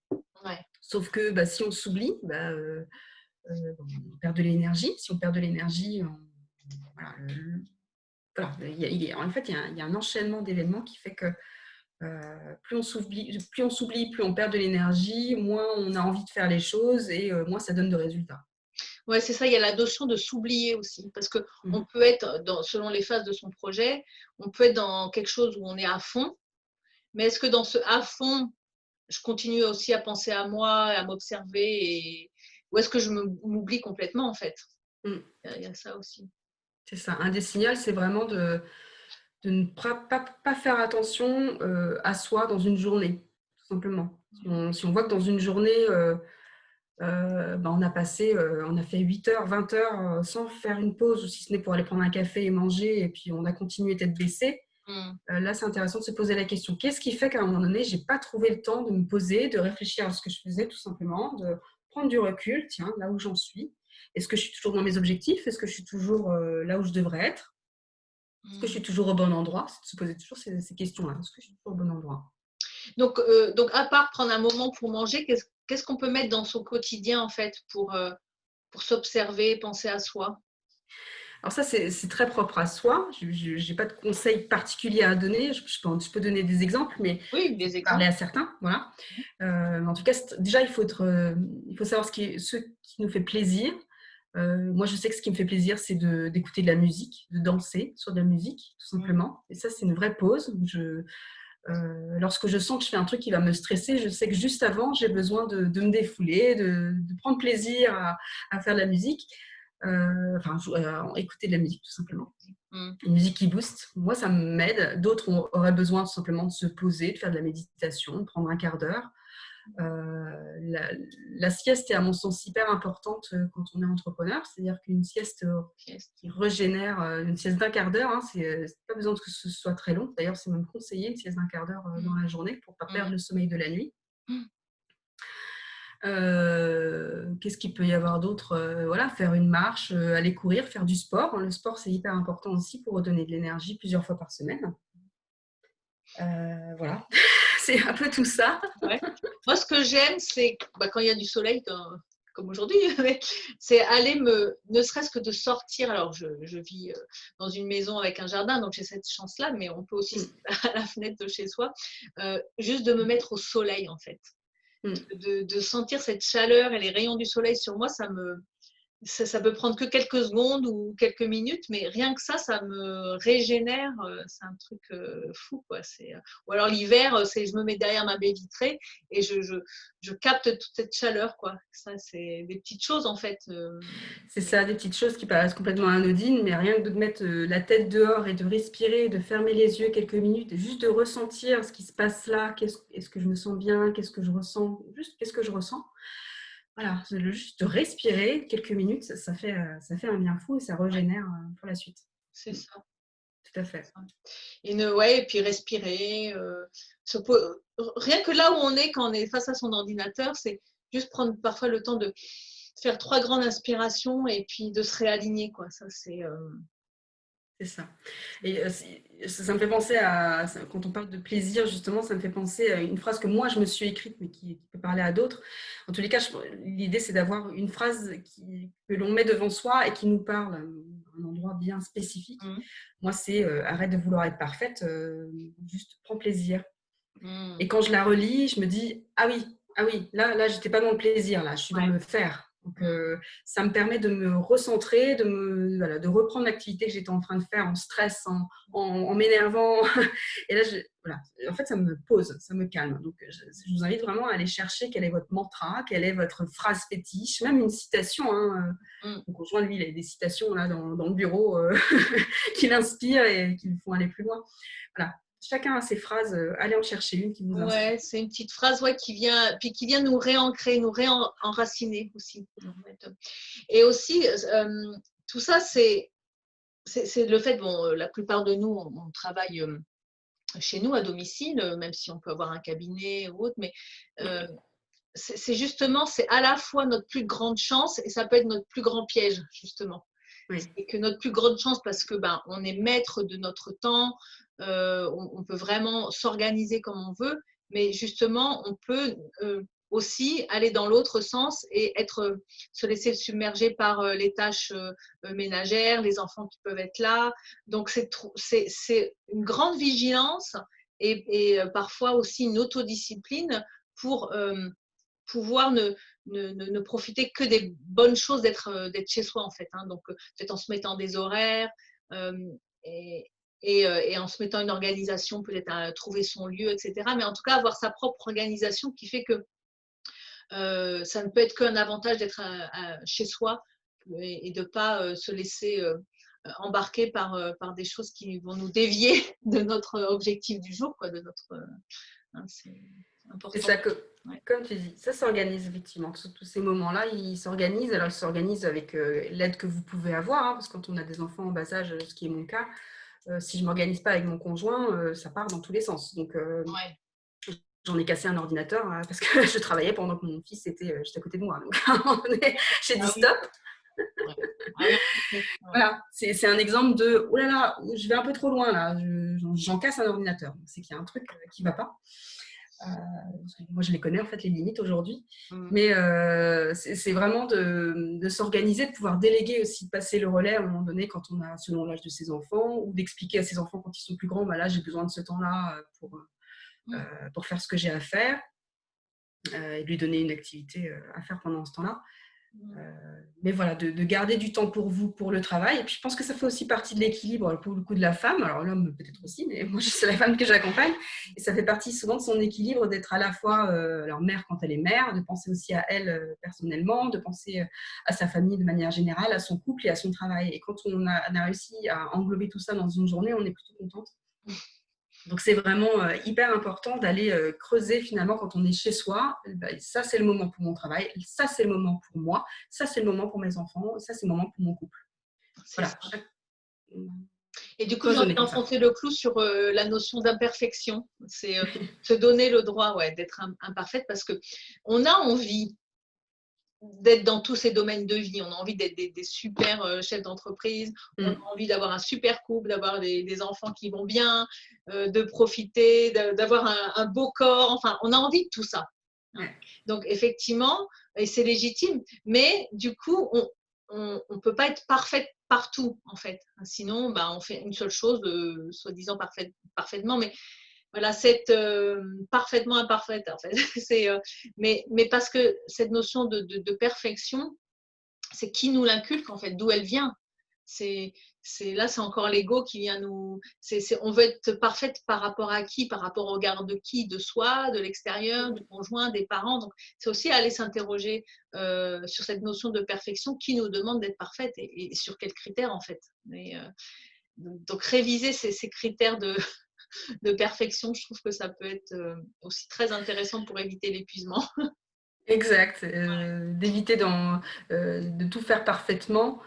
Ouais. Sauf que si on s'oublie, on perd de l'énergie. Si on perd de l'énergie, voilà, voilà, en fait, il y a un enchaînement d'événements qui fait que plus on s'oublie, plus on perd de l'énergie, moins on a envie de faire les choses et moins ça donne de résultats. Ouais, c'est ça, il y a la notion de s'oublier aussi, parce que on Mmh. peut être selon les phases de son projet, on peut être dans quelque chose où on est à fond, mais est-ce que dans ce à fond, je continue aussi à penser à moi, à m'observer ou est-ce que je m'oublie complètement en fait? Mmh. Il y a ça aussi. C'est ça. Un des signaux, c'est vraiment de ne pas faire attention à soi dans une journée, tout simplement. Si on voit que dans une journée, on a fait 8 heures, 20 heures sans faire une pause, ou si ce n'est pour aller prendre un café et manger, et puis on a continué tête baissée. Mmh. Là, c'est intéressant de se poser la question. Qu'est-ce qui fait qu'à un moment donné, je n'ai pas trouvé le temps de me poser, de réfléchir à ce que je faisais, tout simplement, de prendre du recul, tiens, là où j'en suis. Est-ce que je suis toujours dans mes objectifs? Est-ce que je suis toujours là où je devrais être? Est-ce que je suis Mmh. toujours au bon endroit? C'est de se poser toujours ces questions-là. Est-ce que je suis toujours au bon endroit? Donc à part prendre un moment pour manger, qu'est-ce qu'on peut mettre dans son quotidien en fait pour s'observer, penser à soi? Alors ça, c'est très propre à soi. Je n'ai pas de conseils particuliers à donner. Je peux donner des exemples, mais Oui, ça des peut parler exemples. à certains. Voilà. Mais en tout cas, déjà, il faut savoir ce qui nous fait plaisir. Moi, je sais que ce qui me fait plaisir, c'est d'écouter de la musique, de danser sur de la musique, tout Mmh. simplement. Et ça, c'est une vraie pause. Lorsque je sens que je fais un truc qui va me stresser, je sais que juste avant, j'ai besoin de me défouler, de prendre plaisir à faire de la musique, écouter de la musique, tout simplement. Mmh. Une musique qui booste, moi, ça m'aide. D'autres auraient besoin tout simplement de se poser, de faire de la méditation, de prendre un quart d'heure. La sieste est à mon sens hyper importante quand on est entrepreneur, c'est-à-dire qu'une sieste Yes. qui régénère, une sieste d'un quart d'heure, hein, c'est pas besoin que ce soit très long. D'ailleurs, c'est même conseillé une sieste d'un quart d'heure dans Mmh. la journée pour ne pas Mmh. perdre le sommeil de la nuit. Mmh. Qu'est-ce qu'il peut y avoir d'autre? Voilà, faire une marche, aller courir, faire du sport, hein. Le sport, c'est hyper important aussi pour redonner de l'énergie plusieurs fois par semaine. Voilà, c'est un peu tout ça. Ouais. Moi, ce que j'aime, c'est quand il y a du soleil, comme aujourd'hui, c'est aller ne serait-ce que de sortir. Alors, je vis dans une maison avec un jardin, donc j'ai cette chance-là, mais on peut aussi Mmh. à la fenêtre de chez soi, juste de me mettre au soleil, en fait. Mmh. De sentir cette chaleur et les rayons du soleil sur moi, ça peut prendre que quelques secondes ou quelques minutes, mais rien que ça me régénère. C'est un truc fou, quoi. Ou alors l'hiver, je me mets derrière ma baie vitrée et je capte toute cette chaleur, quoi. Ça, c'est des petites choses, en fait. C'est ça, des petites choses qui paraissent complètement anodines, mais rien que de mettre la tête dehors et de respirer, de fermer les yeux quelques minutes, et juste de ressentir ce qui se passe là. Est-ce que je me sens bien? Qu'est-ce que je ressens? Juste, qu'est-ce que je ressens? Voilà, juste de respirer quelques minutes, ça fait un bien fou et ça Ouais, régénère pour la suite. c'est Mm, ça. tout à fait. Ouais, et puis respirer. Rien que là où on est quand on est face à son ordinateur, c'est juste prendre parfois le temps de faire 3 grandes inspirations et puis de se réaligner, quoi. Ça, C'est ça. Et ça me fait penser quand on parle de plaisir, justement, ça me fait penser à une phrase que moi, je me suis écrite, mais qui peut parler à d'autres. En tous les cas, l'idée, c'est d'avoir une phrase que l'on met devant soi et qui nous parle à un endroit bien spécifique. mmh, Moi, c'est arrête de vouloir être parfaite, juste prends plaisir. mmh, Et quand je la relis, je me dis, ah oui, là, j'étais pas dans le plaisir, là, je suis dans ouais, le faire. Donc, mmh, ça me permet de me recentrer, voilà, de reprendre l'activité que j'étais en train de faire en stress, en m'énervant. Et là, voilà, en fait, ça me pose, ça me calme. Donc, je vous invite vraiment à aller chercher quel est votre mantra, quelle est votre phrase fétiche, même une citation. Hein. mmh. Mon conjoint, lui, il a des citations là, dans le bureau qui l'inspirent et qui le font aller plus loin. Voilà. Chacun a ses phrases, allez en chercher une qui vous inspire. Ouais, c'est une petite phrase, ouais, qui vient nous réancrer, nous réenraciner aussi. Et aussi, tout ça, c'est le fait, bon, la plupart de nous, on travaille chez nous à domicile, même si on peut avoir un cabinet ou autre, mais c'est justement, c'est à la fois notre plus grande chance et ça peut être notre plus grand piège, justement. Oui. C'est que notre plus grande chance, parce que on est maître de notre temps, on peut vraiment s'organiser comme on veut, mais justement, on peut aussi aller dans l'autre sens et se laisser submerger par les tâches ménagères, les enfants qui peuvent être là. Donc, c'est une grande vigilance et parfois aussi une autodiscipline pour pouvoir ne profiter que des bonnes choses d'être chez soi en fait. Hein. Donc peut-être en se mettant des horaires et, et en se mettant une organisation, peut-être à trouver son lieu, etc. Mais en tout cas avoir sa propre organisation qui fait que ça ne peut être qu'un avantage d'être chez soi et de ne pas se laisser embarquer par des choses qui vont nous dévier de notre objectif du jour, quoi, de notre. Hein, c'est important. C'est ça que, comme tu dis, ça s'organise effectivement. Tous ces moments-là, ils s'organisent. Alors, ils s'organisent avec l'aide que vous pouvez avoir, hein, parce que quand on a des enfants en bas âge, ce qui est mon cas, si je ne m'organise pas avec mon conjoint, ça part dans tous les sens. Donc, j'en ai cassé un ordinateur parce que je travaillais pendant que mon fils était juste à côté de moi. Donc, à un moment donné, j'ai dit stop. Voilà, c'est un exemple de oh là là, je vais un peu trop loin là, j'en casse un ordinateur. C'est qu'il y a un truc qui ne va pas. Moi, je les connais en fait les limites aujourd'hui, mais c'est vraiment de s'organiser, de pouvoir déléguer aussi, de passer le relais à un moment donné quand on a selon l'âge de ses enfants, ou d'expliquer à ses enfants quand ils sont plus grands, là j'ai besoin de ce temps-là pour faire ce que j'ai à faire, et de lui donner une activité à faire pendant ce temps-là. Mais voilà, de garder du temps pour vous, pour le travail. Et puis, je pense que ça fait aussi partie de l'équilibre pour le coup de la femme. Alors, l'homme peut-être aussi, mais moi, c'est la femme que j'accompagne. Et ça fait partie souvent de son équilibre d'être à la fois alors, mère quand elle est mère, de penser aussi à elle personnellement, de penser à sa famille de manière générale, à son couple et à son travail. Et quand on a réussi à englober tout ça dans une journée, on est plutôt contente. Donc, c'est vraiment hyper important d'aller creuser finalement quand on est chez soi. Ça, c'est le moment pour mon travail. Ça, c'est le moment pour moi. Ça, c'est le moment pour mes enfants. Ça, c'est le moment pour mon couple. Voilà. Et du coup, j'ai envie d'enfoncer le clou sur la notion d'imperfection. C'est se donner le droit d'être imparfaite parce qu'on a envie d'être dans tous ces domaines de vie. On a envie d'être des super chefs d'entreprise, on a envie d'avoir un super couple, d'avoir des enfants qui vont bien, de profiter, d'avoir un beau corps. Enfin, on a envie de tout ça. Donc, effectivement, et c'est légitime, mais du coup, on ne peut pas être parfaite partout, en fait. Sinon, on fait une seule chose, soi-disant parfaitement, mais voilà, c'est parfaitement imparfaite en fait. Mais parce que cette notion de perfection, c'est qui nous l'inculque en fait, d'où elle vient. Là, c'est encore l'ego qui vient nous. On veut être parfaite par rapport à qui? Par rapport au regard de qui? De soi, de l'extérieur, du conjoint, des parents. Donc, c'est aussi aller s'interroger sur cette notion de perfection. Qui nous demande d'être parfaite et sur quels critères en fait. Donc, réviser ces critères de perfection, je trouve que ça peut être aussi très intéressant pour éviter l'épuisement. Exact, d'éviter de tout faire parfaitement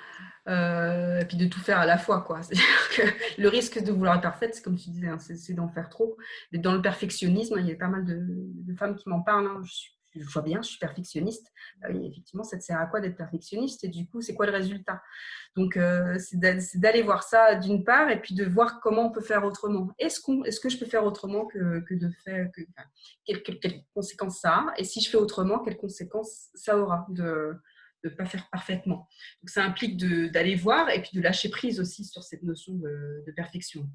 et puis de tout faire à la fois, quoi. C'est-à-dire que le risque de vouloir être parfaite, c'est comme tu disais, hein, c'est d'en faire trop. Et dans le perfectionnisme, il y a pas mal de femmes qui m'en parlent. Hein. Je vois bien, je suis perfectionniste. Oui, effectivement, ça te sert à quoi d'être perfectionniste? Et du coup, c'est quoi le résultat? Donc, c'est d'aller voir ça d'une part et puis de voir comment on peut faire autrement. Est-ce que je peux faire autrement que de faire… quelles conséquences ça a? Et si je fais autrement, quelles conséquences ça aura de ne pas faire parfaitement? Donc, ça implique d'aller voir et puis de lâcher prise aussi sur cette notion de perfection.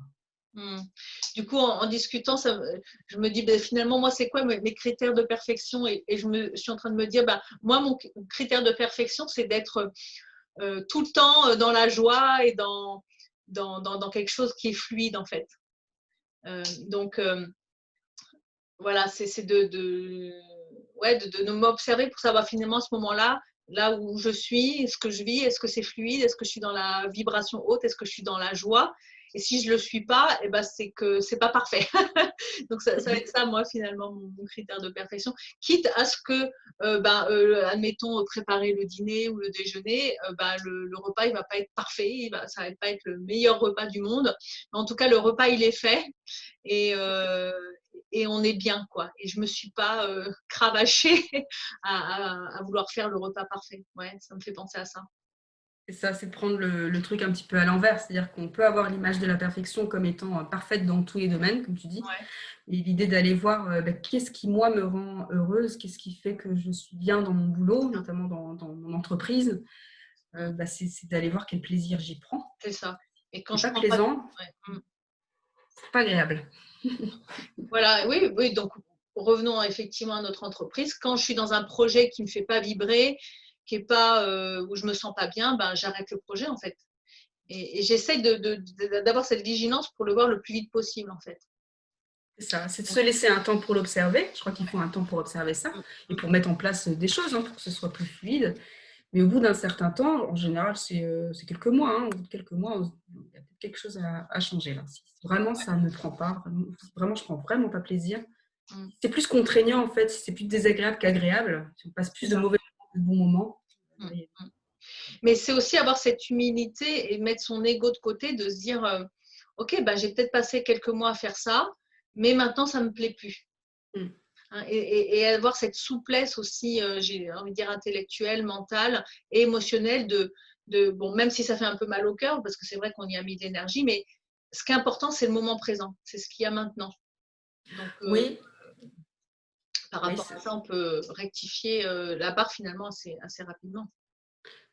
Du coup, en discutant, je me dis finalement, moi, c'est quoi mes critères de perfection? Et je suis en train de me dire, moi, mon critère de perfection, c'est d'être tout le temps dans la joie et dans quelque chose qui est fluide, en fait. Donc, voilà, c'est de m'observer pour savoir finalement à ce moment-là, là où je suis, est-ce que je vis, est-ce que c'est fluide, est-ce que je suis dans la vibration haute, est-ce que je suis dans la joie? Et si je ne le suis pas, c'est que ce n'est pas parfait. Donc, ça va être ça, moi, finalement, mon critère de perfection. Quitte à ce que, admettons, préparer le dîner ou le déjeuner, le repas, il ne va pas être parfait, ça ne va pas être le meilleur repas du monde. Mais en tout cas, le repas, il est fait. et on est bien, quoi. Et je me suis pas cravachée à vouloir faire le repas parfait. Ouais, ça me fait penser à ça. C'est ça, c'est de prendre le truc un petit peu à l'envers. C'est-à-dire qu'on peut avoir l'image de la perfection comme étant parfaite dans tous les domaines, comme tu dis. Ouais, Et l'idée d'aller voir qu'est-ce qui, moi, me rend heureuse, qu'est-ce qui fait que je suis bien dans mon boulot, notamment dans mon entreprise. C'est d'aller voir quel plaisir j'y prends. c'est ça. Et quand C'est je pas prends pas, plaisant, ouais. c'est pas agréable. Voilà, oui, oui, donc revenons effectivement à notre entreprise. Quand je suis dans un projet qui ne me fait pas vibrer, qui est pas, où je me sens pas bien, ben, j'arrête le projet en fait. Et j'essaie d'avoir cette vigilance pour le voir le plus vite possible en fait. C'est ça, c'est de se laisser un temps pour l'observer. Je crois qu'il faut un temps pour observer ça et pour mettre en place des choses pour que ce soit plus fluide. Mais au bout d'un certain temps, en général, c'est quelques mois. Au bout de quelques mois, il y a peut-être quelque chose à changer là. Si vraiment ça ne me prend pas, vraiment, je prends vraiment pas plaisir. C'est plus contraignant en fait, c'est plus désagréable qu'agréable. Si on passe plus de mauvais moments que de bons moments. Mais c'est aussi avoir cette humilité et mettre son ego de côté, de se dire ok, ben, j'ai peut-être passé quelques mois à faire ça, mais maintenant ça me plaît plus. Et avoir cette souplesse aussi, j'ai envie de dire intellectuelle, mentale et émotionnelle bon, même si ça fait un peu mal au cœur, parce que c'est vrai qu'on y a mis de l'énergie, mais ce qui est important, c'est le moment présent, c'est ce qu'il y a maintenant. Donc, Oui, par oui, rapport à ça, on peut rectifier la barre finalement assez rapidement.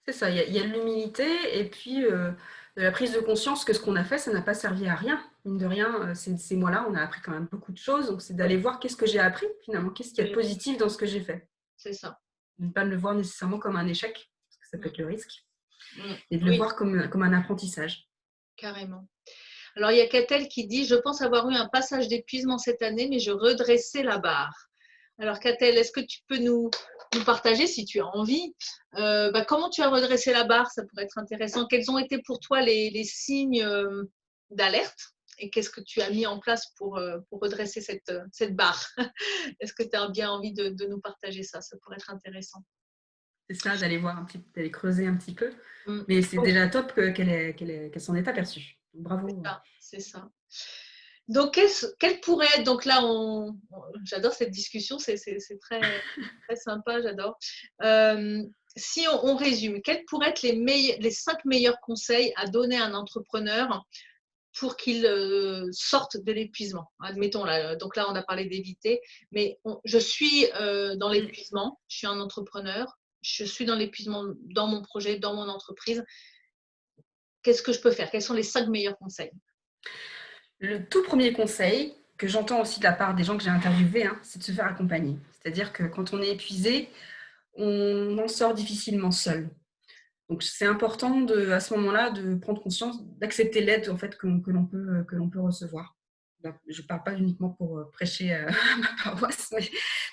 c'est ça. Il y a de l'humilité et puis de la prise de conscience que ce qu'on a fait, ça n'a pas servi à rien. Mine de rien, ces mois-là, on a appris quand même beaucoup de choses. Donc, c'est d'aller voir qu'est-ce que j'ai appris finalement, qu'est-ce qu'il y a de positif dans ce que j'ai fait. C'est ça. Ne pas le voir nécessairement comme un échec, parce que ça peut être le risque, et de le Oui, voir comme un apprentissage. carrément. Alors, il y a Catel qui dit: je pense avoir eu un passage d'épuisement cette année, mais je redressais la barre. Alors, Catel, est-ce que tu peux nous partager, si tu as envie, comment tu as redressé la barre? Ça pourrait être intéressant. Quels ont été pour toi les signes d'alerte? Et qu'est-ce que tu as mis en place pour redresser cette barre? Est-ce que tu as bien envie de nous partager ça? Ça pourrait être intéressant. C'est ça, d'aller voir d'aller creuser un petit peu. Mm. Mais c'est déjà top qu'elle s'en ait aperçue. Bravo. C'est ça. Donc, quel pourrait être, donc là, j'adore cette discussion, c'est très, très sympa, j'adore. Si on résume, quels pourraient être les 5 meilleurs conseils à donner à un entrepreneur pour qu'il sorte de l'épuisement? Admettons, là, donc là, on a parlé d'éviter, mais je suis dans l'épuisement, je suis un entrepreneur, je suis dans l'épuisement dans mon projet, dans mon entreprise. Qu'est-ce que je peux faire? Quels sont les 5 meilleurs conseils? Le tout premier conseil, que j'entends aussi de la part des gens que j'ai interviewés, c'est de se faire accompagner. C'est-à-dire que quand on est épuisé, on en sort difficilement seul. Donc, c'est important à ce moment-là de prendre conscience, d'accepter l'aide en fait, que l'on peut recevoir. Je ne parle pas uniquement pour prêcher ma paroisse, mais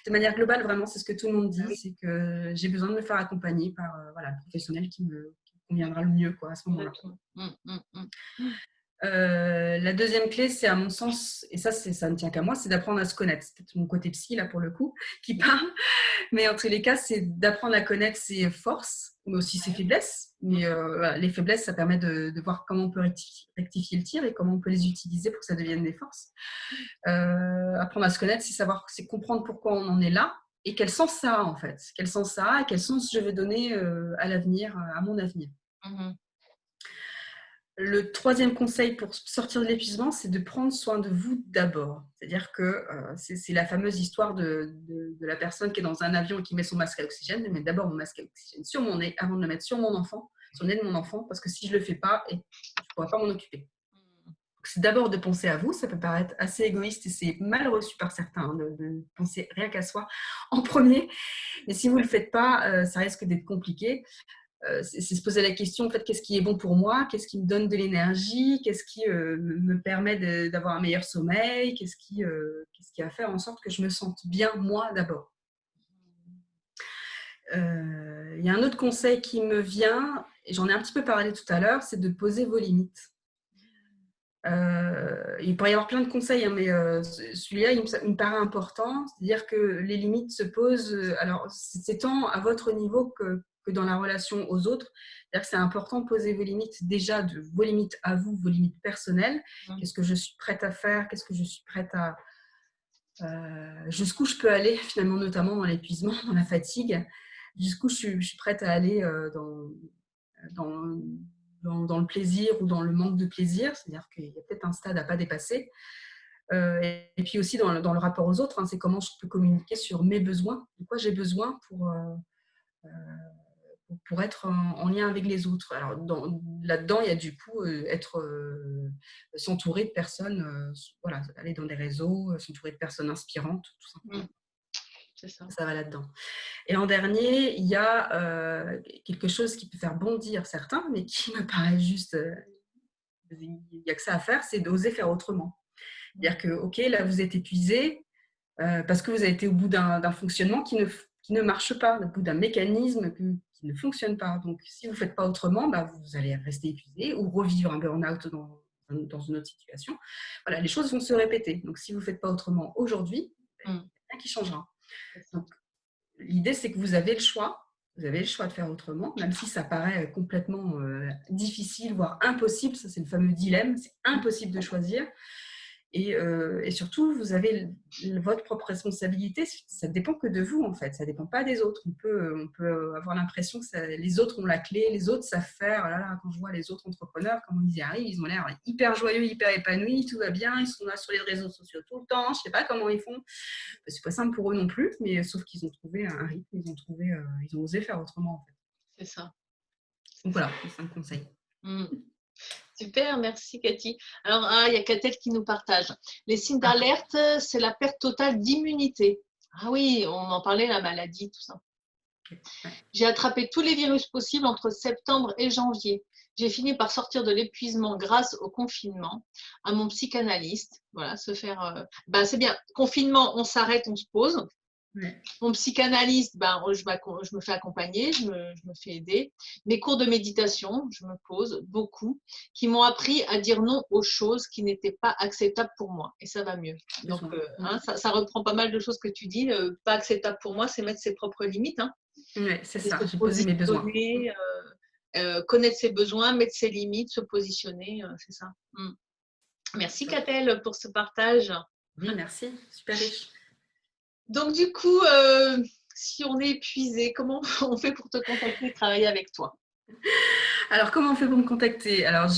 de manière globale, vraiment, c'est ce que tout le monde dit, c'est que j'ai besoin de me faire accompagner par le professionnel qui me conviendra le mieux à ce moment-là. La deuxième clé, c'est à mon sens, et ça ne tient qu'à moi, c'est d'apprendre à se connaître. C'est peut-être mon côté psy, là, pour le coup, qui parle. Mais en tous les cas, c'est d'apprendre à connaître ses forces, mais aussi ses faiblesses. Mais les faiblesses, ça permet de voir comment on peut rectifier le tir et comment on peut les utiliser pour que ça devienne des forces. Apprendre à se connaître, c'est comprendre pourquoi on en est là et quel sens ça a, en fait. Quel sens ça a et quel sens je vais donner à l'avenir, à mon avenir. Le troisième conseil pour sortir de l'épuisement, c'est de prendre soin de vous d'abord. C'est-à-dire que c'est la fameuse histoire de la personne qui est dans un avion et qui met son masque à oxygène. Je mets d'abord mon masque à oxygène sur mon nez avant de le mettre sur mon enfant, sur le nez de mon enfant, parce que si je ne le fais pas, je ne pourrai pas m'en occuper. Donc, c'est d'abord de penser à vous. Ça peut paraître assez égoïste et c'est mal reçu par certains de penser rien qu'à soi en premier. Mais si vous ne le faites pas, ça risque d'être compliqué. C'est se poser la question, en fait, qu'est-ce qui est bon pour moi? Qu'est-ce qui me donne de l'énergie? Qu'est-ce qui me permet d'avoir un meilleur sommeil? Qu'est-ce qui va faire en sorte que je me sente bien, moi, d'abord? Il y a un autre conseil qui me vient, et j'en ai un petit peu parlé tout à l'heure, c'est de poser vos limites. Il pourrait y avoir plein de conseils, mais celui-là, il me paraît important. C'est-à-dire que les limites se posent, alors c'est tant à votre niveau que dans la relation aux autres. C'est-à-dire que c'est important de poser vos limites, déjà de vos limites à vous, vos limites personnelles. Qu'est-ce que je suis prête à faire? Qu'est-ce que je suis prête jusqu'où je peux aller finalement, notamment dans l'épuisement, dans la fatigue, jusqu'où je suis prête à aller dans, dans le plaisir ou dans le manque de plaisir, c'est-à-dire qu'il y a peut-être un stade à ne pas dépasser. Et puis aussi dans le rapport aux autres, hein, c'est comment je peux communiquer sur mes besoins, de quoi j'ai besoin pour être en lien avec les autres. Alors là-dedans, il y a du coup s'entourer de personnes, voilà, aller dans des réseaux, s'entourer de personnes inspirantes, tout simplement. C'est ça. Ça va là-dedans. Et en dernier, il y a quelque chose qui peut faire bondir certains, mais qui me paraît juste, il n'y a que ça à faire, c'est d'oser faire autrement. C'est-à-dire que, ok, là, vous êtes épuisé parce que vous avez été au bout d'un fonctionnement qui ne marche pas, au bout d'un mécanisme qui ne fonctionne pas. Donc, si vous ne faites pas autrement, bah, vous allez rester épuisé ou revivre un burn-out dans une autre situation. Voilà, les choses vont se répéter. Donc, si vous ne faites pas autrement aujourd'hui, il n'y a rien qui changera. Donc, l'idée, c'est que vous avez le choix. Vous avez le choix de faire autrement, même si ça paraît complètement difficile, voire impossible. Ça, c'est le fameux dilemme. C'est impossible de choisir. Et surtout, vous avez votre propre responsabilité. Ça ne dépend que de vous, en fait. Ça ne dépend pas des autres. On peut avoir l'impression que les autres ont la clé, les autres savent faire. Là, quand je vois les autres entrepreneurs, comment ils y arrivent, ils ont l'air hyper joyeux, hyper épanouis, tout va bien. Ils sont là sur les réseaux sociaux tout le temps. Je ne sais pas comment ils font. C'est pas simple pour eux non plus, mais sauf qu'ils ont trouvé un rythme, ils ont osé faire autrement, en fait. C'est ça. Donc voilà, les 5 conseils. Super, merci Cathy. Alors, il y a Catel qui nous partage. Les signes d'alerte, c'est la perte totale d'immunité. Ah oui, on en parlait, la maladie, tout ça. J'ai attrapé tous les virus possibles entre septembre et janvier. J'ai fini par sortir de l'épuisement grâce au confinement, à mon psychanalyste. Voilà, se faire. C'est bien. Confinement, on s'arrête, on se pose. Ouais. Mon psychanalyste, je me fais accompagner, je me fais aider. Mes cours de méditation, je me pose beaucoup, qui m'ont appris à dire non aux choses qui n'étaient pas acceptables pour moi. Et ça va mieux. Donc, ça reprend pas mal de choses que tu dis. Pas acceptable pour moi, c'est mettre ses propres limites. Hein. Oui, c'est ça. J'ai posé mes besoins. Connaître ses besoins, mettre ses limites, se positionner, c'est ça. Merci Catel pour ce partage. Merci, super riche. Donc du coup, si on est épuisé, comment on fait pour te contacter et travailler avec toi? Alors, comment on fait pour me contacter? Alors,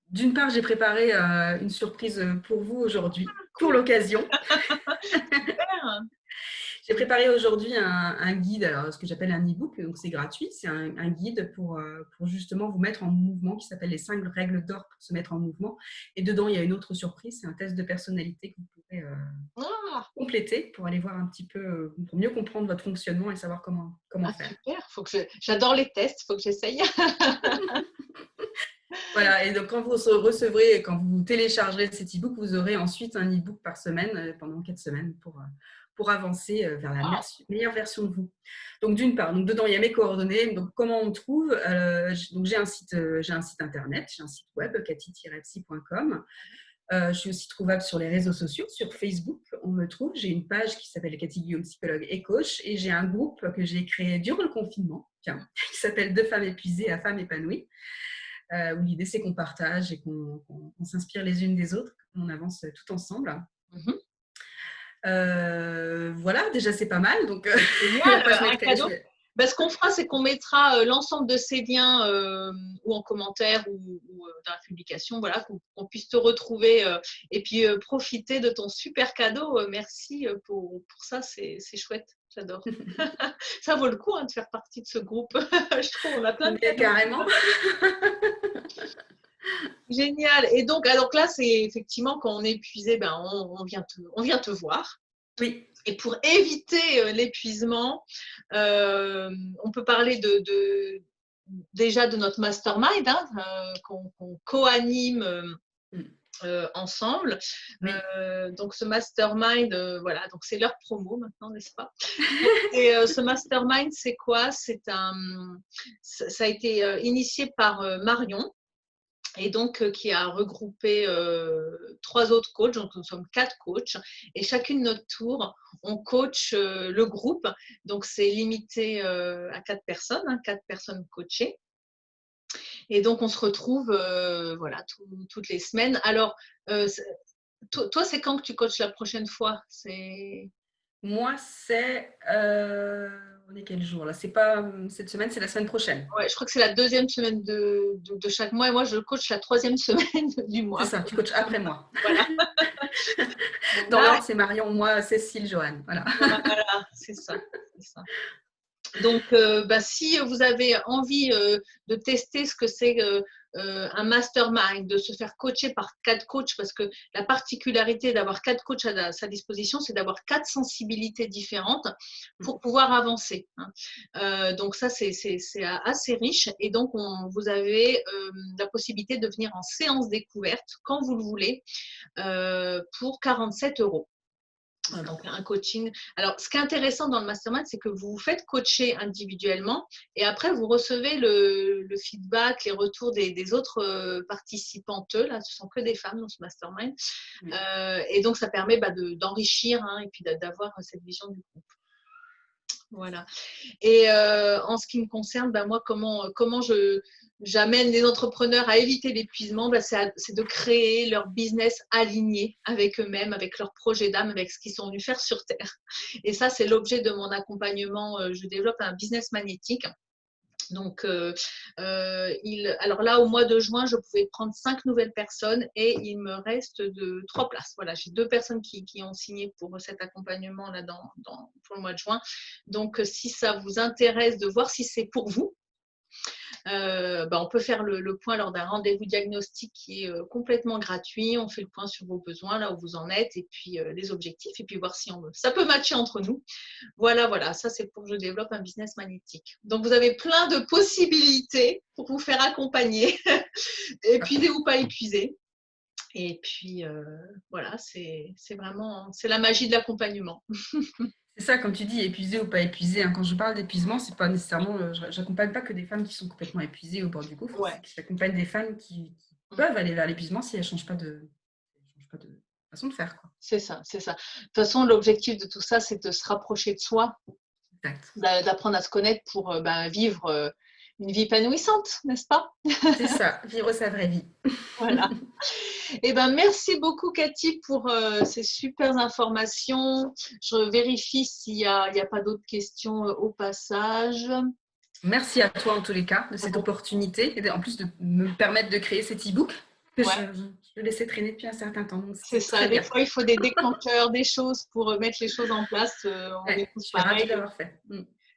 d'une part, j'ai préparé une surprise pour vous aujourd'hui, pour l'occasion. J'ai préparé aujourd'hui un guide, alors, ce que j'appelle un e-book, donc c'est gratuit. C'est un guide pour justement vous mettre en mouvement qui s'appelle les 5 règles d'or pour se mettre en mouvement. Et dedans, il y a une autre surprise, c'est un test de personnalité que vous pouvez compléter pour aller voir un petit peu, pour mieux comprendre votre fonctionnement et savoir comment faire. Super, j'adore les tests, il faut que j'essaye. Voilà, et donc quand vous recevrez, quand vous téléchargerez cet e-book, vous aurez ensuite un e-book par semaine pendant 4 semaines pour avancer vers la meilleure version de vous. Donc d'une part, donc dedans il y a mes coordonnées. Donc comment on me trouve? Donc j'ai un site internet, j'ai un site web cathy-psy.com. Je suis aussi trouvable sur les réseaux sociaux, sur Facebook, on me trouve. J'ai une page qui s'appelle Cathy Guillaume, psychologue et coach, et j'ai un groupe que j'ai créé durant le confinement, qui s'appelle De femmes épuisées à femmes épanouies. Où l'idée c'est qu'on partage et qu'on s'inspire les unes des autres, qu'on avance tout ensemble. Voilà, déjà c'est pas mal. Donc, un cadeau. Ce qu'on fera, c'est qu'on mettra l'ensemble de ces liens ou en commentaire ou dans la publication, voilà, qu'on puisse te retrouver et puis profiter de ton super cadeau. Merci pour ça, c'est chouette. J'adore. Ça vaut le coup de faire partie de ce groupe. Je trouve on a plein de cadeaux. Carrément. Génial. Et donc là, c'est effectivement quand on est épuisé, on vient te voir. Oui. Et pour éviter l'épuisement, on peut parler déjà de notre mastermind qu'on co-anime ensemble. Oui. Donc ce mastermind, voilà, donc c'est leur promo maintenant, n'est-ce pas? Et ce mastermind, c'est quoi? Ça a été initié par Marion. Et donc, qui a regroupé 3 autres coachs, donc nous sommes 4 coachs, et chacune notre tour, on coach le groupe, donc c'est limité à 4 personnes, 4 personnes coachées. Et donc, on se retrouve voilà, toutes les semaines. Alors, Toi, c'est quand que tu coaches la prochaine fois? Moi, on est quel jour là? C'est pas cette semaine, c'est la semaine prochaine. Ouais, je crois que c'est la deuxième semaine de chaque mois et moi, je coach la troisième semaine du C'est mois. ça, tu coaches après moi. Voilà. Dans Là, l'ordre, c'est Marion, moi, Cécile, Joanne. Voilà. voilà, c'est ça. Donc, si vous avez envie de tester ce que c'est un mastermind, de se faire coacher par 4 coachs, parce que la particularité d'avoir 4 coachs à sa disposition, c'est d'avoir 4 sensibilités différentes pour pouvoir avancer. Donc ça, c'est assez riche. Et donc, vous avez la possibilité de venir en séance découverte quand vous le voulez pour 47 €. Donc, un coaching. Alors, ce qui est intéressant dans le mastermind, c'est que vous vous faites coacher individuellement et après, vous recevez le feedback, les retours des autres participantes. Là, ce sont que des femmes dans ce mastermind. Et donc, ça permet d'enrichir et puis d'avoir cette vision du groupe. Voilà. Et en ce qui me concerne, moi, comment j'amène les entrepreneurs à éviter l'épuisement, c'est de créer leur business aligné avec eux-mêmes, avec leur projet d'âme, avec ce qu'ils sont venus faire sur Terre. Et ça, c'est l'objet de mon accompagnement. Je développe un business magnétique. Donc, alors là, au mois de juin, je pouvais prendre 5 nouvelles personnes et il me reste 3 places. Voilà, j'ai 2 personnes qui ont signé pour cet accompagnement là pour le mois de juin. Donc, si ça vous intéresse de voir si c'est pour vous, on peut faire le point lors d'un rendez-vous diagnostic qui est complètement gratuit. On fait le point sur vos besoins, là où vous en êtes, et puis les objectifs, et puis voir si ça peut matcher entre nous. Voilà, ça c'est pour que je développe un business magnétique. Donc vous avez plein de possibilités pour vous faire accompagner, épuisé ou pas épuisé. Et puis voilà, c'est la magie de l'accompagnement. C'est ça, comme tu dis, épuisé ou pas épuisé. Quand je parle d'épuisement, c'est pas nécessairement. J'accompagne pas que des femmes qui sont complètement épuisées au bord du gouffre. Ouais. J'accompagne des femmes qui peuvent aller vers l'épuisement si elles ne changent pas de façon de faire, quoi. C'est ça. De toute façon, l'objectif de tout ça, c'est de se rapprocher de soi, d'apprendre à se connaître pour vivre une vie épanouissante, n'est-ce pas? C'est ça, vivre sa vraie vie. Voilà. Merci beaucoup, Cathy, pour ces super informations. Je vérifie s'il n'y a pas d'autres questions au passage. Merci à toi, en tous les cas, de cette opportunité et en plus de me permettre de créer cet e-book que je laissais traîner depuis un certain temps. C'est ça, des fois, il faut des déclencheurs, des choses pour mettre les choses en place. Je suis ravie de l'avoir fait.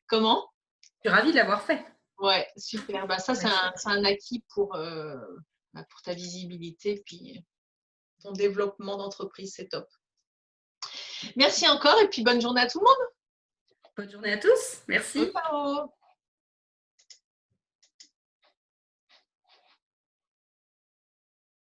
Comment? Je suis ravie de l'avoir fait. Ouais, super. Ça, c'est un acquis pour ta visibilité puis ton développement d'entreprise, c'est top. Merci encore et puis bonne journée à tout le monde. Bonne journée à tous. Merci. Ciao.